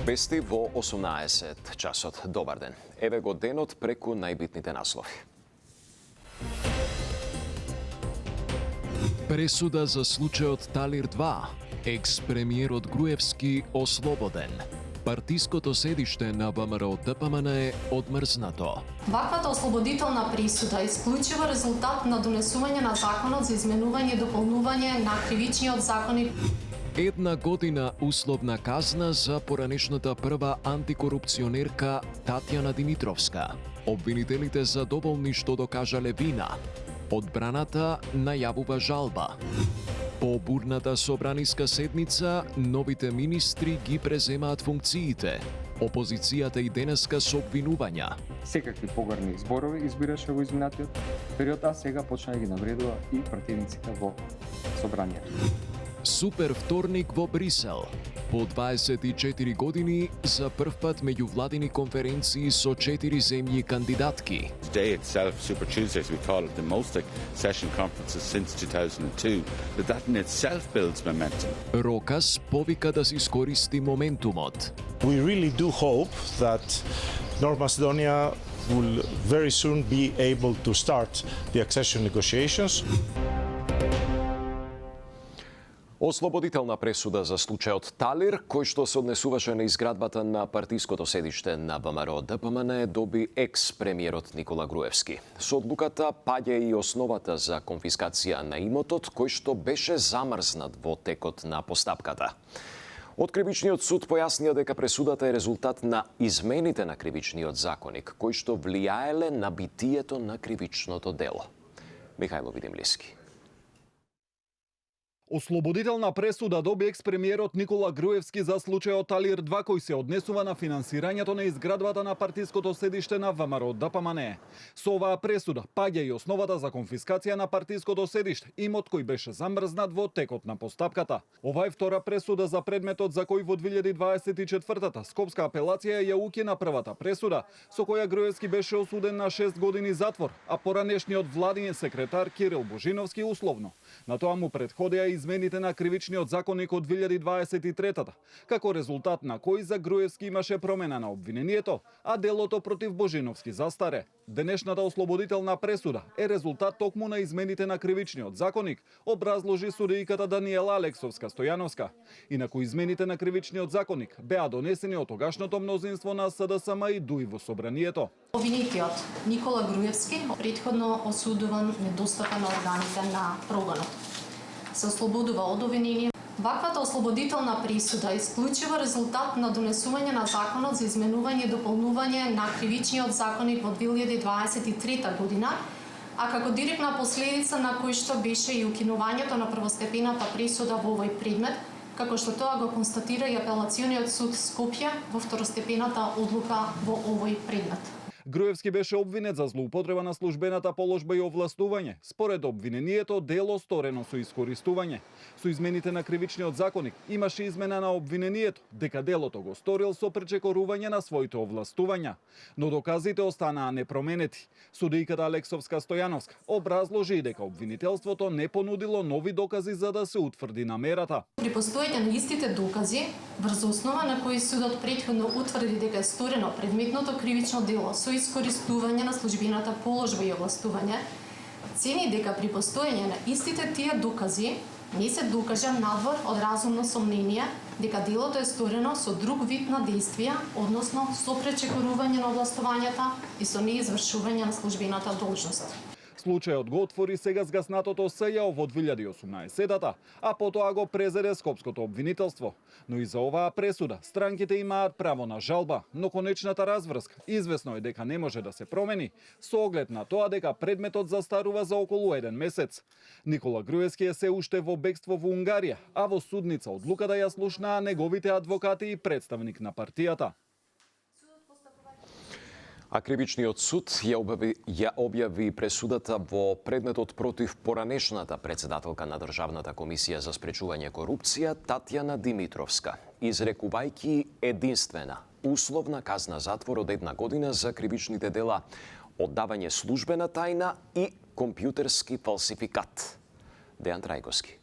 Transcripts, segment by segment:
Вести во 18 часот. Добар ден. Еве го денот преку најбитните наслови. Пресуда за случајот Талир 2. Екс-премиерот Груевски ослободен. Партиското седиште на ВМРО-ДПМН е одмрзнато. Ваквата ослободителна присуда е исклучиво резултат на донесување на Законот за изменување и дополнување на Кривичниот законник. 1 година условна казна за поранешната прва антикорупционерка Татјана Димитровска. Обвинителите задоволни што докажале вина. Одбраната најавува жалба. По бурната собраниска седница, новите министри ги преземаат функциите. Опозицијата и денеска со обвинувања. Секакви погорни зборови избираше во изминатиот период, а сега почна да ги навредува и противниците во собранието. Супер вторник во Брисел. По 24 години за прв пат меѓувладини конференции со 4 земји кандидатки. Today itself, Super Tuesdays, we call it the most session conferences since 2002, but that in itself builds momentum. Рокас повика да се искористи моментумот. We really do hope that North Macedonia will very soon be able to start the accession negotiations. Ослободителна пресуда за случајот Талир, кој што се однесуваше на изградбата на партиското седиште на ВМРО-ДПМН, доби екс-премиерот Никола Груевски. Со одлуката паѓа и основата за конфискација на имотот, кој што беше замрзнат во текот на постапката. Од Кривичниот суд појаснија дека пресудата е резултат на измените на Кривичниот законник, кои што влијаеле на битието на кривичното дело. Михајло Видимлиски. Ослободителна пресуда доби екс-премиерот Никола Груевски за случајот Талир 2, кој се однесува на финансирањето на изградбата на партиското седиште на ВМРО-ДПМН. Со оваа пресуда паѓа и основата за конфискација на партиското седиште, имот кој беше замрзнат во текот на постапката. Ова е втора пресуда за предметот за кој во 2024-та Скопска апелација ја укина првата пресуда, со која Груевски беше осуден на 6 години затвор, а поранешниот владин секретар Кирил Божиновски условно. На тоа му претходеа измените на Кривичниот законник од 2023-та, како резултат на кој за Груевски имаше промена на обвинението, а делото против Божиновски застаре. Денешната ослободителна пресуда е резултат токму на измените на Кривичниот законник, образложи судијката Даниела Алексовска Стојановска. Инаку измените на Кривичниот законник беа донесени од тогашното мнозинство на СДСМ и ДУИ во собранието. Обвинетиот Никола Груевски претходно осудуван недостапен на органите на прогонот. Се ослободува од обвинение. Ваквата ослободителна присуда е исклучиво резултат на донесување на Законот за изменување и дополнување на Кривичниот законник во 2023 година, а како директна последица на кој што беше и укинувањето на првостепената присуда во овој предмет, како што тоа го констатира и апелациониот суд Скопје во второстепената одлука во овој предмет. Груевски беше обвинет за злоупотреба на службената положба и овластување. Според обвинението, дело сторено со искористување. Со измените на Кривичниот законник имаше измена на обвинението, дека делото го сторил со пречекорување на своите овластувања. Но доказите останаа непроменети. Судијката Алексовска Стојановска образложи дека обвинителството не понудило нови докази за да се утврди намерата. При постоење на истите докази, врз основа на кои судот претходно утврди дека е сторено предметното кривично дело со искористување на службената положба и овластување, цени дека при постоење на истите тие докази не се докажа надвор од разумно сомнение дека делото е сторено со друг вид на действија, односно со пречекорување на овластувањата и со неизвршување на службената должност. Случајот го отвори сега згаснатото СЈО во 2018-та, а потоа го презеде Скопското обвинителство. Но и за оваа пресуда странките имаат право на жалба, но конечната разврска извесно е дека не може да се промени, со оглед на тоа дека предметот застарува за околу 1 месец. Никола Груевски е се уште во бегство во Унгарија, а во судница одлука да ја слушнаа неговите адвокати и представник на партијата. А Кривичниот суд ја објави пресудата во предметот против поранешната председателка на Државната комисија за спречување корупција Татјана Димитровска, изрекувајќи единствена условна казна затвор од 1 година за кривичните дела оддавање службена тајна и компјутерски фалсификат. Дејан Трајковски.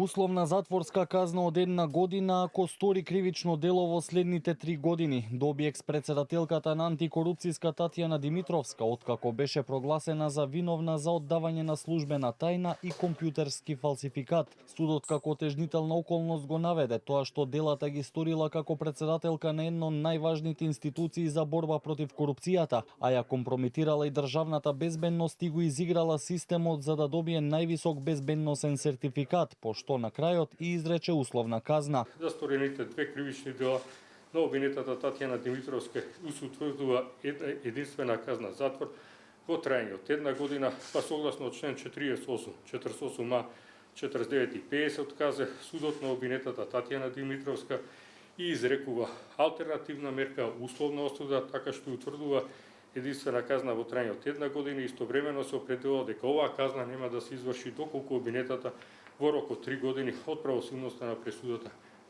Условна затворска казна од 1 година ако стори кривично дело во следните 3 години, доби екс-председателката на антикорупцијска Татјана Димитровска, откако беше прогласена за виновна за оддавање на службена тајна и компјутерски фалсификат. Судот како тежнителна околност го наведе тоа што делата ги сторила како председателка на една од најважните институции за борба против корупцијата, а ја компрометирала и државната безбедност и го изиграла системот за да добие највисок безбедносен сертификат, што на крајот и изрече условна казна. За сторените 2 кривични дела на обвинетата Татјана Димитровска се утврдува единствена казна затвор во траење од 1 година, па согласно член 48, 48а, 49 и 50 од КЗ, судот на обвинетата Татјана Димитровска и изрекува алтернативна мерка условна осуда, така што утврдува единствена казна во траење од 1 година и истовремено се определува дека оваа казна нема да се изврши доколку обвинетата во рок од 3 години од правосудноста на пресудата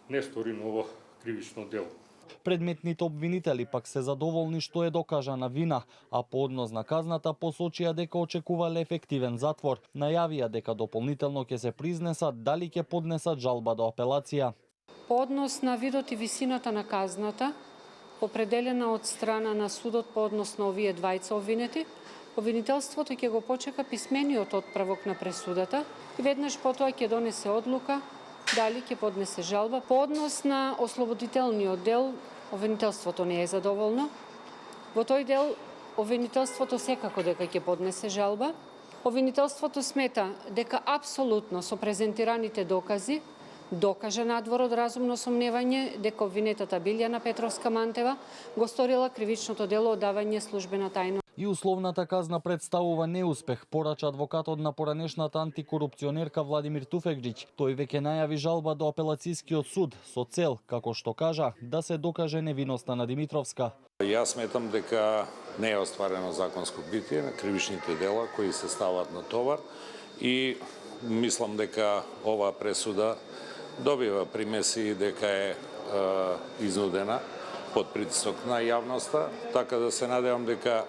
не стори ново кривично дело. Предметните обвинители пак се задоволни што е докажана вина, а по однос на казната посочија дека очекувале ефективен затвор. Најавија дека дополнително ќе се признесат дали ќе поднесат жалба до апелација. По однос на видот и висината на казната, определена од страна на судот по однос на овие двајца обвинети, обвинителството ќе го почека писмениот отправок на пресудата и веднаш потоа ќе донесе одлука дали ќе поднесе жалба. По однос на ослободителниот дел, обвинителството не е задоволно. Во тој дел, обвинителството секако дека ќе поднесе жалба. Обвинителството смета дека апсолутно со презентираните докази докажа надвор од разумно сомневање дека обвинетата Билјана Петровска-Мантева го сторила кривичното дело оддавање службена тајна. И условната казна представува неуспех, порача адвокатот на поранешната антикорупционерка Владимир Туфекџиќ. Тој веќе најави жалба до апелацијскиот суд со цел, како што кажа, да се докаже невиноста на Димитровска. Јас сметам дека не е остварено законско битие на кривичните дела кои се стават на товар и мислам дека оваа пресуда добива примеси дека е изнудена под притисок на јавноста, така да се надевам дека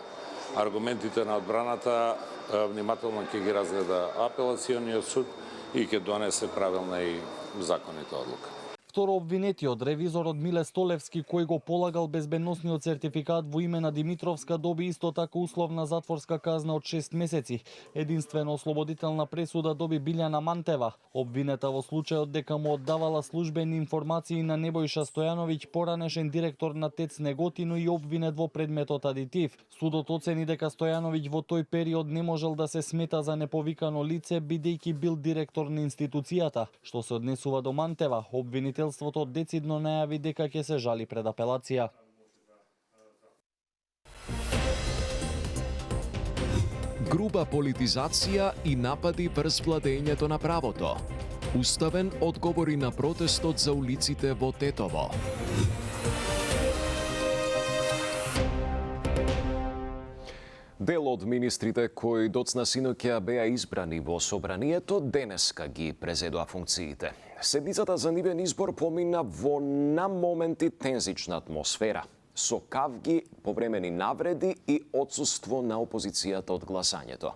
аргументите на одбраната внимателно ќе ги разгледа апелациониот суд и ќе донесе правилна и законита одлука. Второ обвинетиот, ревизорот Миле Столевски, кој го полагал безбедносниот сертификат во име на Димитровска, доби исто така условна затворска казна од 6 месеци. Единствено ослободителна пресуда доби Билјана Мантева, обвинета во случајот дека му оддавала службени информации на Небојша Стојановиќ, поранешен директор на ТЕЦ Неготино и обвинет во предметот адитив. Судот оцени дека Стојановиќ во тој период не можел да се смета за неповикано лице, бидејќи бил директор на институцијата. Што се однесува до Мантева, обвинителството децидно најави дека ќе се жали пред апелација. Груба политизација и напади врз владењето на правото. Уставен одговори на протестот за улиците во Тетово. Дел од министрите кои доцна синоќа беа избрани во собранието денеска ги презедоа функциите. Седницата за нивен избор помина во на моменти тензична атмосфера, со кавги, повремени навреди и отсуство на опозицијата од гласањето.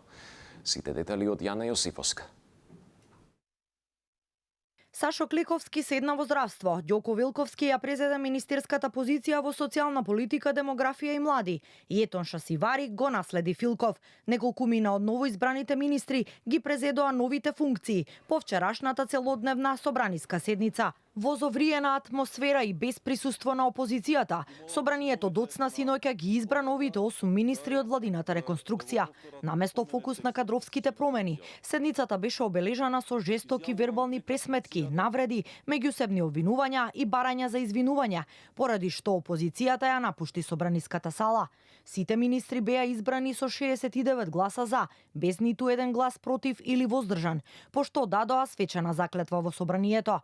Сите детали од Јана Јосифовска. Сашо Кликовски седна во здравство, Ѓоко Вилковски ја презеде министерската позиција во социјална политика, демографија и млади. И Етон Шасивари го наследи Филков. Неколкумина од новоизбраните министри ги презедоа новите функции по вчерашната целодневна собраниска седница. Во зовриена атмосфера и без присуство на опозицијата, собранието доцна синоќа ги избра новите 8 министри од владината реконструкција. Наместо фокус на кадровските промени, седницата беше обележана со жестоки вербални пресметки, навреди, меѓусебни обвинувања и барања за извинувања, поради што опозицијата ја напушти собраниската сала. Сите министри беа избрани со 69 гласа за, без ниту еден глас против или воздржан, пошто дадоа свечена заклетва во собранието.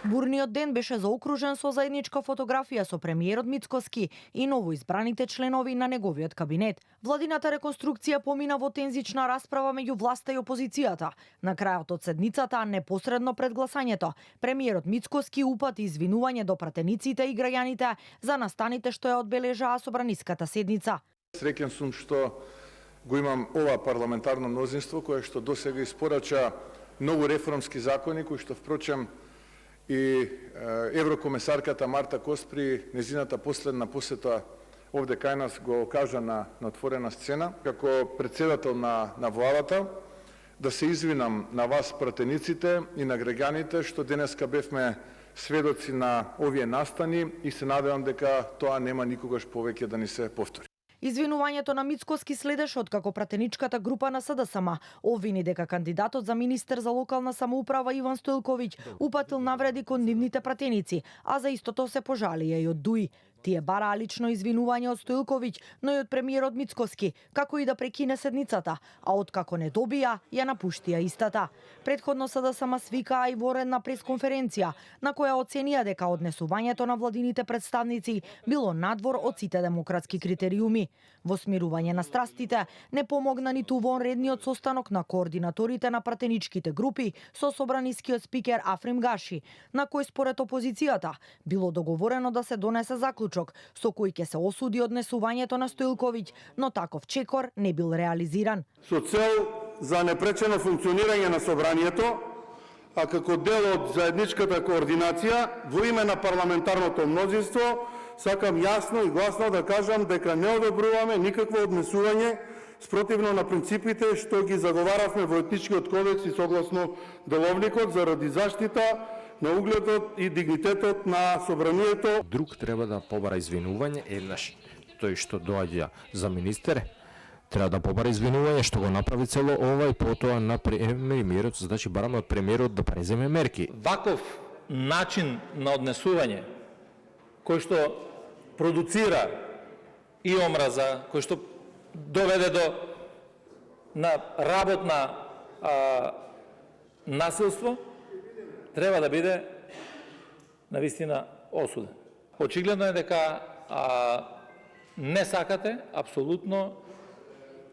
Бурниот ден беше заокружен со заедничка фотографија со премиерот Мицкоски и новоизбраните членови на неговиот кабинет. Владината реконструкција помина во тензична расправа меѓу власта и опозицијата. На крајот од седницата, непосредно пред гласањето, премиерот Мицкоски упати извинување до пратениците и граѓаните за настаните што ја одбележаа собраниската седница. Среќен сум што го имам ова парламентарно мнозинство кое што досега испорача многу реформски закони кои што впрочем и еврокомесарката Марта Кос при незината последна посета овде кај нас го кажа на отворена сцена, како председател на владата, да се извинам на вас пратениците и на граѓаните што денеска бевме сведоци на овие настани и се надевам дека тоа нема никогаш повеќе да ни се повтори. Извинувањето на Мицкоски следеше откако пратеничката група на СДСМ обвини дека кандидатот за министер за локална самоуправа Иван Стоилковиќ упатил навреди кон нивните пратеници, а за истото се пожалија и од ДУИ. Тие бараа лично извинување од Стоилковиќ, но и од премиерот Мицкоски, како и да прекине седницата, а откако не добија, ја напуштија истата. Претходно СДСМ свикаа и воредна пресконференција, на која оценија дека однесувањето на владините представници било надвор од сите демократски критериуми. Во смирување на страстите не помогна ниту вонредниот состанок на координаторите на пратеничките групи со собранискиот спикер Африм Гаши, на кој според опозицијата било договорено да се донесе заклучок со кој ќе се осуди однесувањето на Стоилковиќ, но таков чекор не бил реализиран. Со цел за непречено функционирање на собранието, а како дел од заедничката координација, во име на парламентарното мнозинство, сакам јасно и гласно да кажам дека не одобруваме никакво однесување спротивно на принципите што ги заговаравме во етничкиот кодекс и согласно деловникот заради заштита на угледот и дигнитетот на собранието. Друг треба да побара извинување еднаш. Тој што доаѓа за министер треба да побара извинување што го направи цело ова и потоа на премиерот, значи бараме од премиерот да преземе мерки. Ваков начин на однесување кој што продуцира и омраза, кој што доведе до на работна насилство, треба да биде навистина осуден. Очигледно е дека не сакате апсолутно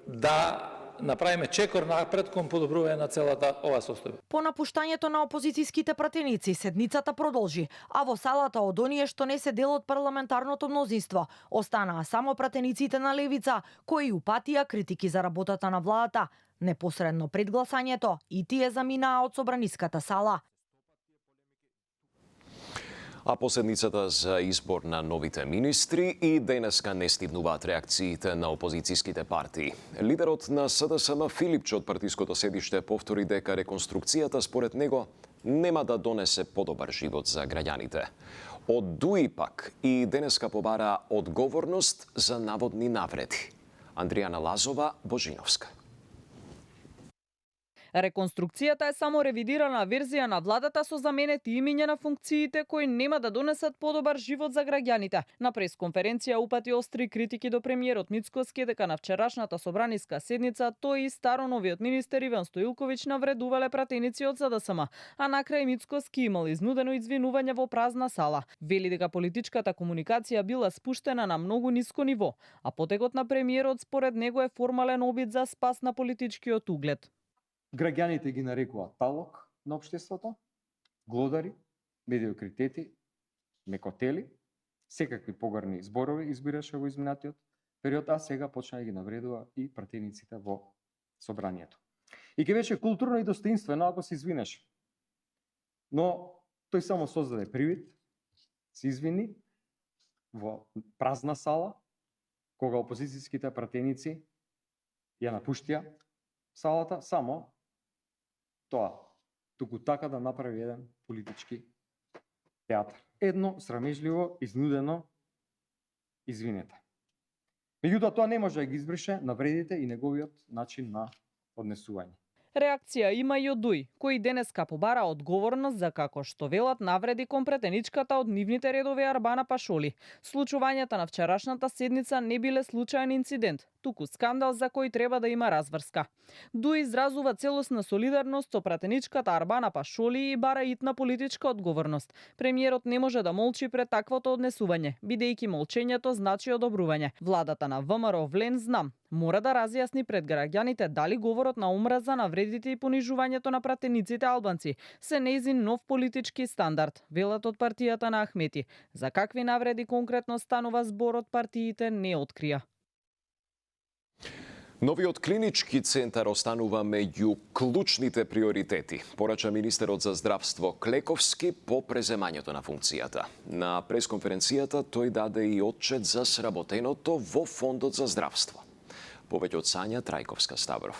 да направиме чекор напред кон подобрување на целата ова состојба. По напуштањето на опозицијските пратеници, седницата продолжи, а во салата од оние што не се дел од парламентарното мнозинство, останаа само пратениците на левица, кои упатија критики за работата на владата. Непосредно пред гласањето и тие заминаа од собраниската сала. А по седницата за избор на новите министри и денеска не стигнуваат реакциите на опозицијските партии. Лидерот на СДСМ Филипче од партиското седиште повтори дека реконструкцијата според него нема да донесе подобар живот за граѓаните. Од ДУИ пак и денеска побара одговорност за наводни навреди. Андријана Лазова, Божиновска. Реконструкцијата е само ревидирана верзија на владата со заменети имиња на функциите кои нема да донесат подобар живот за граѓаните. На пресконференција упати остри критики до премиерот Мицкоски дека на вчерашната собраниска седница тој и староновиот министер Иван Стоилковиќ навредувале пратеници од СДСМ, а накрај Мицкоски имал изнудено извинување во празна сала. Вели дека политичката комуникација била спуштена на многу ниско ниво, а потегот на премиерот според него е формален обид за спас на политичкиот углед. Граѓаните ги нарекуваат талок на општеството, глодари, медиокритети, мекотели, секакви погарни зборови избираше во изминатиот период, а сега почна да ги навредува и пратениците во собранието. И ке беше културно и достоинствено ако се извинеше. Но тој само создаде привид, се извини во празна сала, кога опозицијските пратеници ја напуштија салата, само тоа, туку така да направи еден политички театар. Едно срамежливо, изнудено извинете. Меѓутоа, тоа не може да ги избрише навредите и неговиот начин на однесување. Реакција има и од ДУИ, кои денеска побара одговорност за, како што велат, навреди кон претеничката од нивните редови Арбана Пашоли. Случувањата на вчерашната седница не биле случаен инцидент, туку скандал за кој треба да има разврска. ДУИ изразува целосна солидарност со пратеничката Арбана Пашоли и бара итна политичка одговорност. Премиерот не може да молчи пред таквото однесување, бидејќи молчењето значи одобрување. Владата на ВМРО Влен знам мора да разјасни пред граѓаните дали говорот на омраза, навредите и понижувањето на пратениците албанци се нејзин нов политички стандард, велат од партијата на Ахмети. За какви навреди конкретно станува зборот, партиите не открија. Новиот клинички центар останува меѓу клучните приоритети, порача министерот за здравство Клековски по преземањето на функцијата. На пресконференцијата тој даде и отчет за сработеното во Фондот за здравство. Повеќе од Сања Трајковска-Ставров.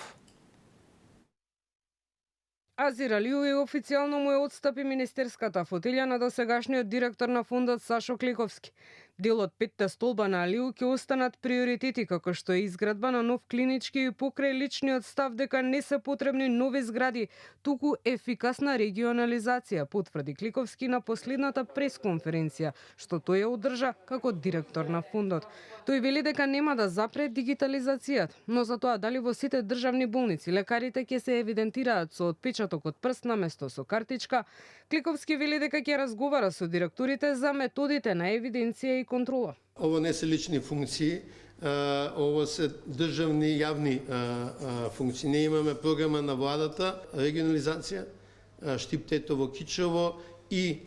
Азир Алијови официјално му ја отстапи министерската фотелја на досегашниот директор на фондот Сашо Клековски. Дел од 5 столба на Алију ќе останат приоритети како што е изградба на нов клинички и покрај личниот став дека не се потребни нови згради, туку ефикасна регионализација, потврди Клековски на последната пресконференција, што тој ја одржа како директор на фондот. Тој вели дека нема да запре дигитализацијата, но за тоа дали во сите државни болници лекарите ќе се евидентираат со отпечаток од прст наместо со картичка, Клековски вели дека ќе разговара со директорите за методите на евиденција и контрола. Ово не се лични функции, ово се државни јавни функции. Не имаме програма на владата, регионализација, Штип Тетово Кичево и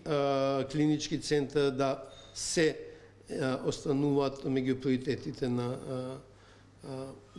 клинички центар да се остануваат меѓу приоритетите на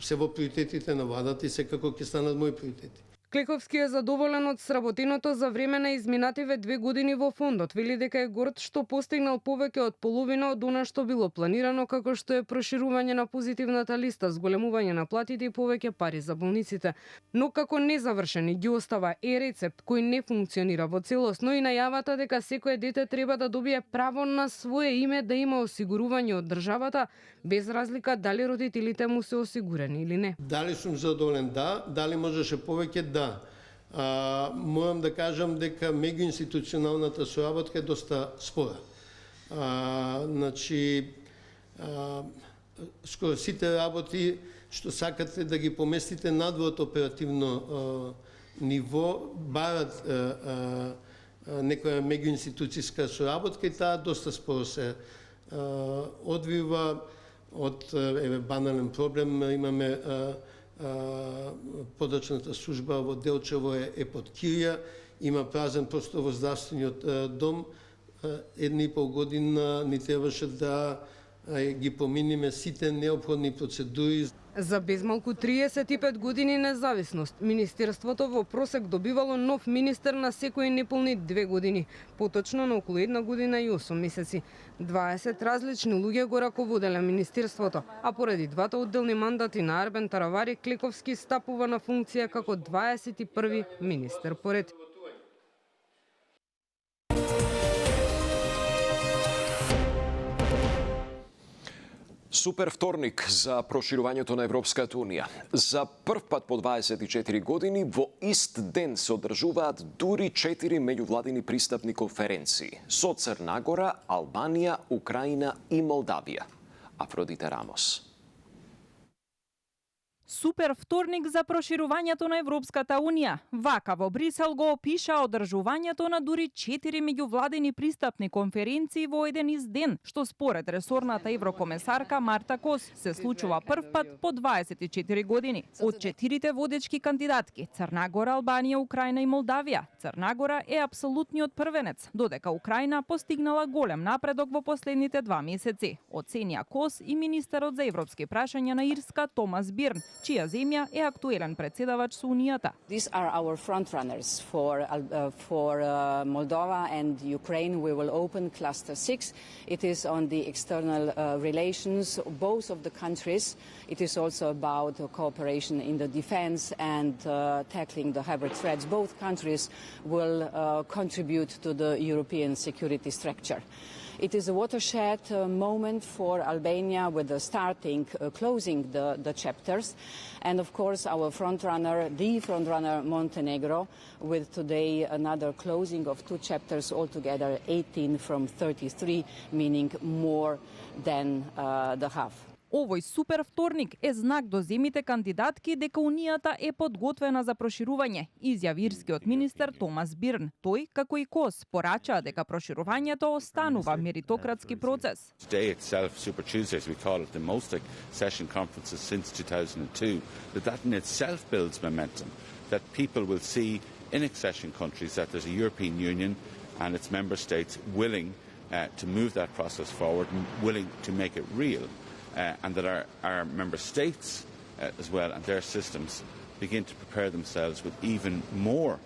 се во приоритетите на владата и секако ќе станат мои приоритети. Клековски е задоволен од сработеното за време на изминативе 2 години во фондот. Вели дека е горд што постигнал повеќе од половина од она што било планирано, како што е проширување на позитивната листа, зголемување на платите и повеќе пари за болниците. Но како незавршени ги остава е-рецепт кој не функционира во целост, но и најавата дека секое дете треба да добие право на свое име, да има осигурување од државата, без разлика дали родителите му се осигурени или не. Дали сум задоволен? Да. Дали можеше повеќе? Да. Морам да кажам дека меѓуинституционалната соработка е доста спора. Скоро сите работи што сакате да ги поместите надвор оперативно ниво, барат некоја меѓуинституцијска соработка и таа доста споро се одвива. Од банален проблем имаме подрачната служба во Делчево е под кирија, има празен простор во здравствениот дом, 1,5 година ни требаше да ги поминиме сите неопходни процедури. За безмалку 35 години независност, Министерството во просек добивало нов министер на секои неполни 2 години, поточно на околу 1 година и 8 месеци. 20 различни луѓе го раководеле Министерството, а поради двата одделни мандати на Арбен Таравари, Клековски стапува на функција како 21 министер поред. Супер вторник за проширувањето на Европската Унија. За прв пат по 24 години во ист ден се одржуваат дури 4 меѓувладини пристапни конференции со Црна Гора, Албанија, Украина и Молдавија. Афродита Рамос. Супер вторник за проширувањето на Европската Унија. Вака во Брисел го опиша одржувањето на дури 4 меѓувладини пристапни конференции во еден ист ден, што според ресорната еврокомесарка Марта Кос се случува прв пат по 24 години. Од 4 водечки кандидатки Црна Гора, Албанија, Украина и Молдавија, Црна Гора е апсолутниот првенец, додека Украина постигнала голем напредок во последните 2 месеци, оценија Кос и министерот за европски прашања на Ирска Томас Бирн, чија земја е актуелен председавач со Унијата. These are our front runners for Moldova and Ukraine. We will open cluster 6. It is on the external relations, both of the countries. It is also about cooperation in the defense and tackling the hybrid threats. Both countries will contribute to the European security structure. It is a watershed moment for Albania with the closing the chapters, and of course our the frontrunner Montenegro, with today another closing of 2 chapters, altogether 18 from 33, meaning more than the half. Овој супер вторник е знак до земите кандидатки дека Унијата е подготвена за проширување, изјави ирскиот министер Томас Бирн. Тој, како и Кос, порача дека проширувањето останува меритократски процес. Today itself, Super Tuesday, as we call it, the most accession conferences since 2002, that in itself builds momentum, that people will see in accession countries that there's a European Union and its member states willing to move that process forward, and willing to make it real. And that our member states as well, and their systems begin to prepare themselves with even more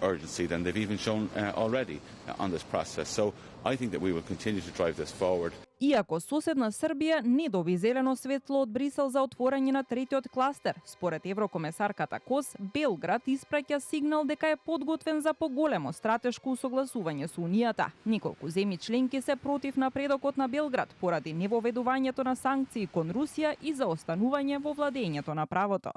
urgency than they've even shown already on this process. So I think that we will continue to drive this forward. Иако соседна Србија не доби зелено светло од Брисел за отворање на третиот кластер, според еврокомесарката Кос, Белград испраќа сигнал дека е подготвен за поголемо стратешко усогласување со Унијата. Неколку земји членки се против напредокот на Белград поради невоведувањето на санкции кон Русија и за останување во владењето на правото.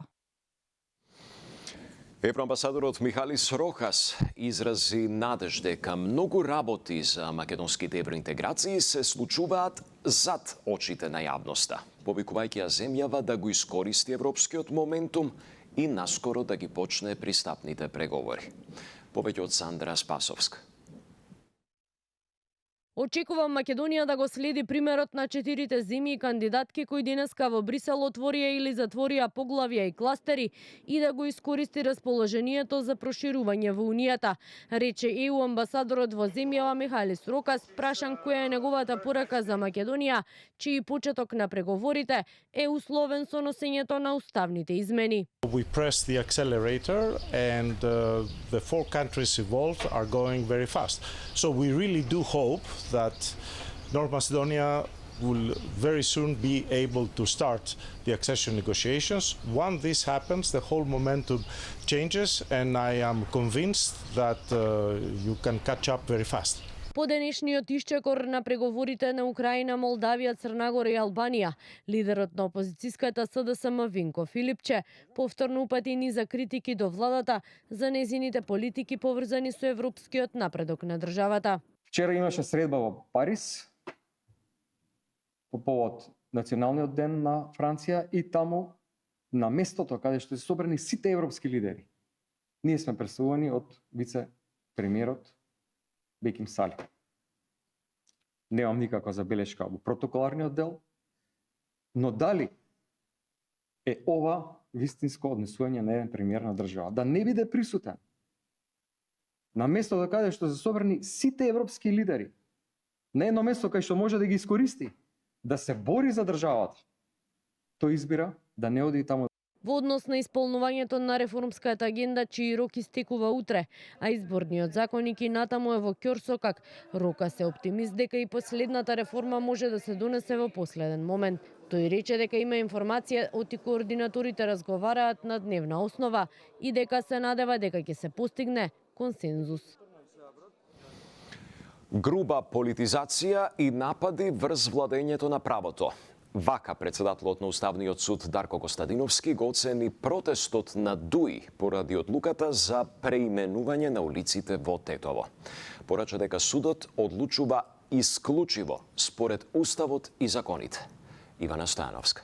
Евроамбасадорот Михалис Рохас изрази надеж дека многу работи за македонските евроинтеграции се случуваат зад очите на јавноста, повикувајќи ја земјава да го искористи европскиот моментум и наскоро да ги почне пристапните преговори. Повеќе од Сандра Спасовска. Очекувам Македонија да го следи примерот на 4 земји кандидатки кои денеска во Брисел отворија или затворија поглавја и кластери и да го искористи расположението за проширување во Унијата, рече ЕУ амбасадорот во земјава Михалис Рохас, прашан која е неговата порака за Македонија, чиј почеток на преговорите е условен со носењето на уставните измени. We press the accelerator and the 4 countries involved are going very fast. So we really do hope that North Macedonia will very soon be able to start the accession negotiations. Once this happens, the whole momentum changes, and I am convinced that you can catch up very fast. По денешниот исчекор на преговорите на Украина, Молдавија, Црна Гора и Албанија, лидерот на опозицијската СДСМ Винко Филипче повторно упати низа критики до владата за незините политики поврзани со европскиот напредок на државата. Вчера имаше средба во Париз по повод Националниот ден на Франција и таму на местото каде што се собрани сите европски лидери. Ние сме представувани од вице-премиерот Беким Сали. Немам никаква забелешка во протоколарниот дел, но дали е ова вистинско однесување на еден премиер на држава? Да не биде присутен на местото каде што се собрани сите европски лидери, на едно место кај што може да ги искористи, да се бори за државата, тој избира да не оди таму. Во однос на исполнувањето на реформската агенда, чиј рок истекува утре, а изборниот законник и натаму е во ќорсокак, Рока се оптимист дека и последната реформа може да се донесе во последен момент. Тој рече дека има информација оти координаторите разговараат на дневна основа и дека се надева дека ќе се постигне консензус. Груба политизација и напади врз владењето на правото. Вака председателот на Уставниот суд Дарко Костадиновски го оцени протестот на ДУИ поради одлуката за преименување на улиците во Тетово. Порача дека судот одлучува исклучиво според Уставот и законите. Ивана Стојановска.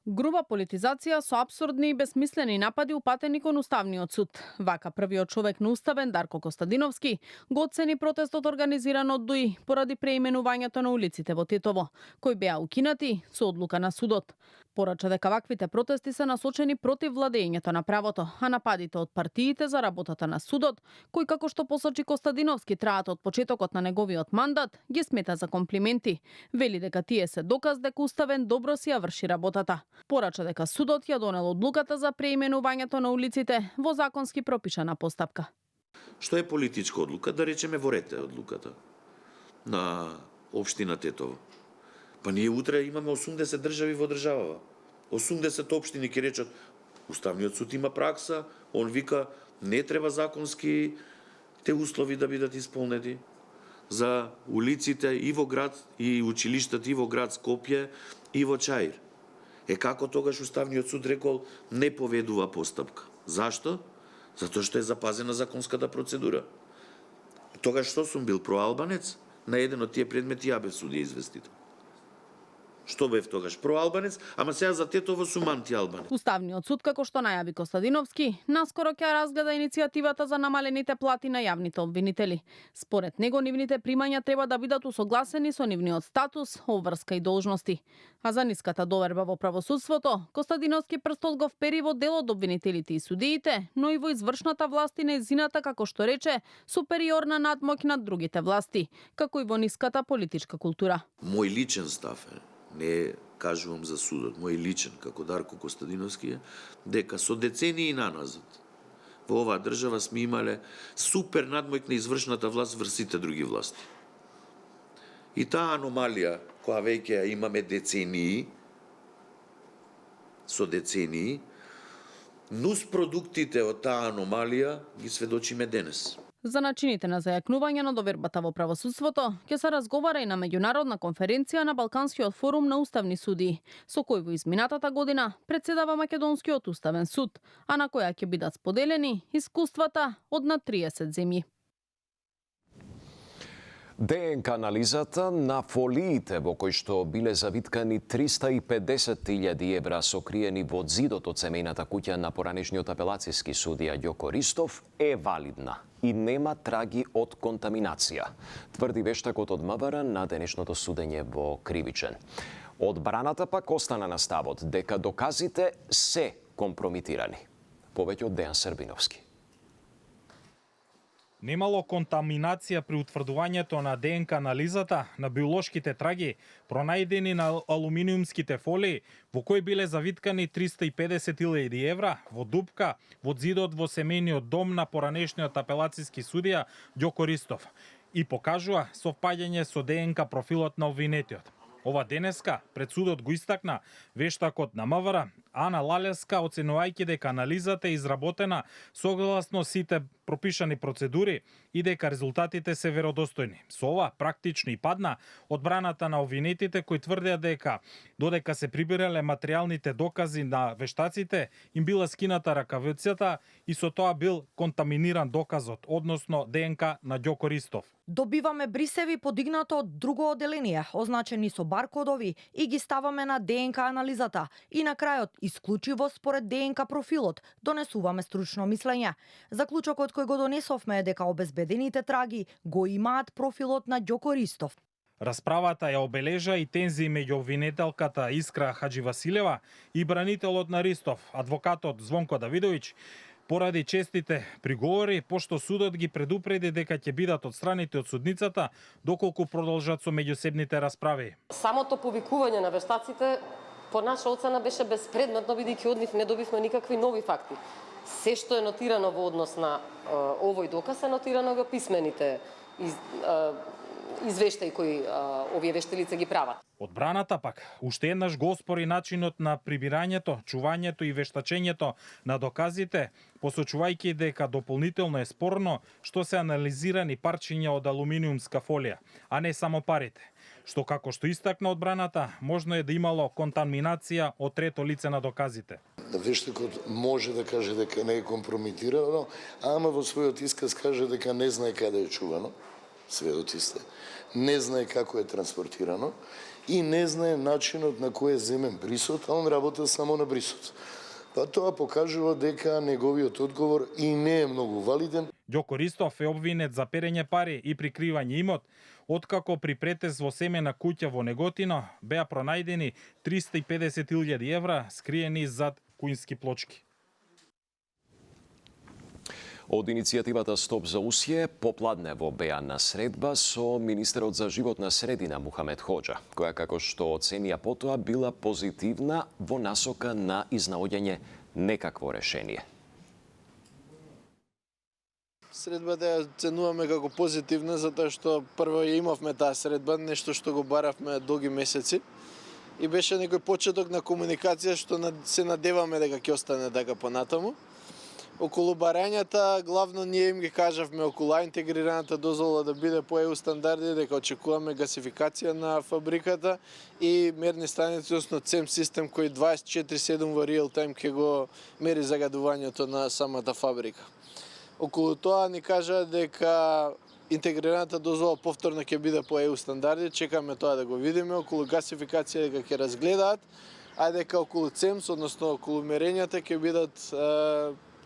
Груба политизација со апсурдни и безсмислени напади упатени кон Уставниот суд. Вака првиот човек на Уставен, Дарко Костадиновски, го оцени протестот организиран од ДУИ поради преименувањето на улиците во Тетово, кои беа укинати со одлука на судот. Порача дека ваквите протести се насочени против владењето на правото, а нападите од партиите за работата на судот, кои како што посочи Костадиновски траат од почетокот на неговиот мандат, ги смета за комплименти. Вели дека тие се доказ дека Уставен добро си ја врши работата. Порача дека судот ја донел одлуката за преименувањето на улиците во законски пропишана постапка. Што е политичка одлука? Да речеме во Рете одлуката на општина Тетово. Па ние утре имаме 80 држави во државава. 80 општини ќе речат Уставниот суд има пракса, он вика не треба законски те услови да бидат исполнети за улиците и во град и училиштата и во град Скопје и во Чаир. Како тогаш Уставниот суд рекол не поведува постапка. Зашто? Затоа што е запазена законската процедура. Тогаш што сум бил проалбанец? На еден од тие предмети ја бев судија известител. Што бев тогаш? Проалбанец, ама сега за Тетово сум антиалбанец. Уставниот суд, како што најави Костадиновски, наскоро ќе разгледа иницијативата за намалените плати на јавните обвинители. Според него, нивните примања треба да бидат усогласени со нивниот статус, обврска и должности. А за ниската доверба во правосудството, Костадиновски прстот го впери во дел од обвинителите и судиите, но и во извршната власт и нејзината, како што рече, супериорна надмоќ над другите власти, како и во ниската политичка култура. Мој личен став е не кажувам за судот, мој личен, како Дарко Костадиновски, дека со децении наназад во оваа држава сме имале супер надмојк на извршната власт врз сите други власти. И таа аномалија, која веќе ја имаме децении, со децении, нус продуктите од таа аномалија ги сведочиме денес. За начините на зајакнување на довербата во правосудството ќе се разговара и на меѓународна конференција на Балканскиот форум на уставни судии, со кој во изминатата година председава Македонскиот уставен суд, а на која ќе бидат споделени искуствата од над 30 земји. ДНК анализата на фолиите во кои што биле завиткани 350.000 евра сокриени во зидот од семејната куќа на поранешниот апелацијски судија Ѓоко Ристов е валидна и нема траги од контаминација, тврди вештакот од МВР на денешното судење во Кривичен. Одбраната пак остана на ставот дека доказите се компромитирани. Повеќе од Дејан Србиновски. Немало контаминација при утврдувањето на ДНК анализата на биолошките траги пронајдени на алуминиумските фолии во кои биле завиткани 350.000 евра во дупка во зидот во семејниот дом на поранешниот апелацијски судија Ѓоко Ристов и покажува совпаѓање со ДНК профилот на обвинетиот. Ова денеска пред судот го истакна вештакот на МВР Ана Лалеска, оценувајќи дека анализата е изработена согласно сите пропишани процедури и дека резултатите се веродостојни. Со ова практично и падна одбраната на обвинетите кои тврдеа дека додека се прибирале материјалните докази на вештаците, им била скината ракавицата и со тоа бил контаминиран доказот, односно ДНК на Ѓоко Ристов. Добиваме брисеви подигнато од друго оделение, означени со баркодови и ги ставаме на ДНК анализата и на крајот исклучиво според ДНК профилот донесуваме стручно мислење. Заклучокот кој го донесовме е дека обезбедените траги го имаат профилот на Ѓоко Ристов. Расправата ја обележа и тензии меѓу обвинетелката Искра Хаџивасилева и бранителот на Ристов, адвокатот Звонко Давидовиќ, поради честите приговори, пошто судот ги предупреди дека ќе бидат отстранети од судницата доколку продолжат со меѓусебните расправи. Самото повикување на вештаците по наша оцена беше безпредметно, бидејќи од нив не добивме никакви нови факти. Се што е нотирано во однос на овој доказ е нотирано во писмените извештаи кои овие вешталици ги прават. Одбраната пак уште еднаш го оспори начинот на прибирањето, чувањето и вештачењето на доказите, посочувајќи дека дополнително е спорно што се анализирани парчиња од алуминиумска фолија, а не само парите. Што како што истакна одбраната, можно е да имало контаминација од трето лице на доказите. Вештакот може да каже дека не е компромитирано, ама во својот исказ каже дека не знае каде е чувано, сведоци сте, не знае како е транспортирано и не знае начинот на кој е земен брисот, а он работа само на брисот. Па тоа покажува дека неговиот одговор и не е многу валиден. Ѓоко Ристов е обвинет за перење пари и прикривање имот, откако при претез во семена куќа во Неготино беа пронајдени 350.000 евра скриени зад куински плочки. Од иницијативата Стоп за усје, попладнево беа на средба со министерот за животна средина Мухамед Хоџа, која како што оценија потоа била позитивна во насока на изнаоѓање некакво решение. Средбата ја оценуваме како позитивна затоа што прво ја имавме таа средба, нешто што го баравме долги месеци и беше некој почеток на комуникација што се надеваме дека ќе остане така понатаму. Околу барањата, главно ние им ги кажавме околу интегрираната дозвола да биде по ЕУ стандарди, дека очекуваме гасификација на фабриката и мерни станици, односно ЦЕМ систем кој 24/7 во реал тајм ќе го мери загадувањето на самата фабрика. Околу тоа ни кажа дека интегрираната дозвола повторно ќе биде по ЕУ стандарди, чекаме тоа да го видиме, околу гасификација дека ќе разгледаат, а дека околу ЦЕМС, односно околу мерењата ќе бидат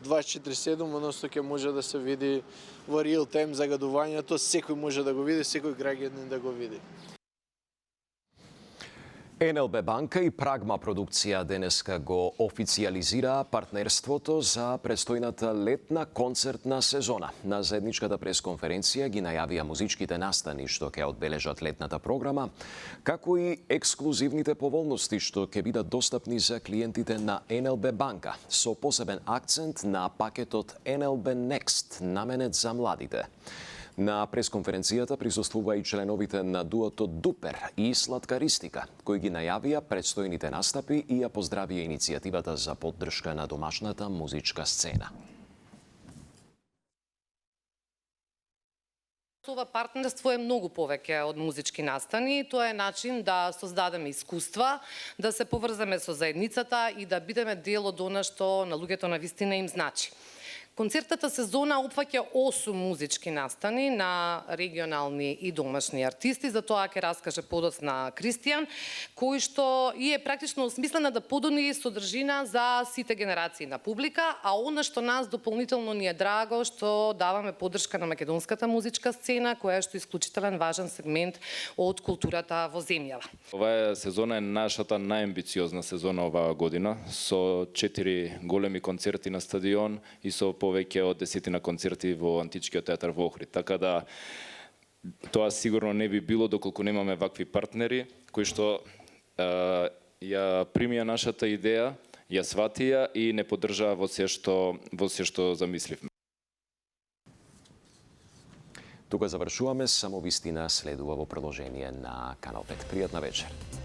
24/7, односно ќе може да се види во реал тајм загадувањето, секој може да го види, секој граѓанин да го види. НЛБ банка и Прагма продукција денеска го официјализираа партнерството за престојната летна концертна сезона. На заедничката пресконференција ги најавија музичките настани што ќе одбележат летната програма, како и ексклузивните поволности што ќе бидат достапни за клиентите на НЛБ банка, со посебен акцент на пакетот НЛБ Next, наменет за младите. На пресконференцијата присуствува и членовите на дуото Дупер и Сладкаристика, кои ги најавија предстојните настапи и ја поздравија иницијативата за поддршка на домашната музичка сцена. Ова партнерство е многу повеќе од музички настани. Тоа е начин да создадеме искуства, да се поврземе со заедницата и да бидеме дел од она што на луѓето на вистина им значи. Концертната сезона опфаќа 8 музички настани на регионални и домашни артисти, за тоа ќе раскаже подоцна Кристијан, кој што е практично осмислена да подони содржина за сите генерации на публика, а она што нас дополнително ни е драго, што даваме поддршка на македонската музичка сцена, која што е исклучителен важен сегмент од културата во земјава. Оваа сезона е нашата најамбициозна сезона оваа година, со 4 големи концерти на стадион и со повеќе од 10 концерти во Античкиот театар во Охрид. Така да тоа сигурно не би било доколку немаме вакви партнери кои што ја примија нашата идеја, ја сватија и не поддржаа во се што замисливме. Тука завршуваме, само вистина следува во продолжение на Канал 5. Пријатна вечер.